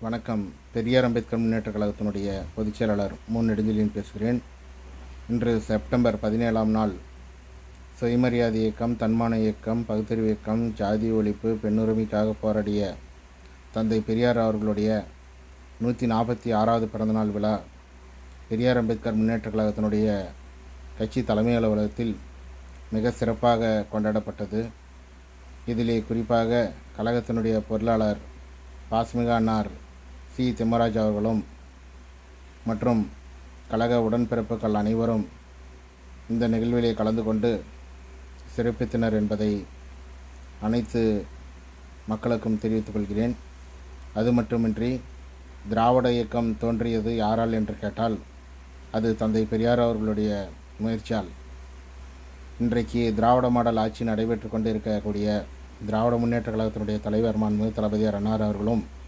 வணக்கம். பெரியார் அம்பேத்கர் முன்னேற்றக் கழகத்தினுடைய பொதுச் செயலாளர் மு. நெடுஞ்செழியன் பேசுகிறேன். இன்று செப்டம்பர் 17ஆம் நாள் சுயமரியாதை இயக்கம், தன்மான இயக்கம், பகுத்தறிவு இயக்கம், ஜாதி ஒழிப்பு, பெண்ணுரிமைக்காக போராடிய தந்தை பெரியார் அவர்களுடைய 146வது பிறந்தநாள் விழா பெரியார் அம்பேத்கர் முன்னேற்றக் கழகத்தினுடைய கட்சி தலைமை அலுவலகத்தில் மிக சிறப்பாக கொண்டாடப்பட்டது. இதிலே குறிப்பாக கழகத்தினுடைய பொருளாளர் பாசமிகு அன்னார் சி. திம்மராஜ் அவர்களும் மற்றும் கழக உடன்பிறப்புகள் அனைவரும் இந்த நிகழ்விலே கலந்து கொண்டு சிறப்பித்தனர் என்பதை அனைத்து மக்களுக்கும் தெரிவித்துக் கொள்கிறேன். அது மட்டுமின்றி திராவிட இயக்கம் தோன்றியது யாரால் என்று கேட்டால் அது தந்தை பெரியார் அவர்களுடைய முயற்சியால். இன்றைக்கு திராவிட மாடல் ஆட்சி நடைபெற்று கொண்டு இருக்கக்கூடிய திராவிட முன்னேற்ற கழகத்தினுடைய தலைவர் மாண்புமிகு தளபதியார் அன்னார் அவர்களும்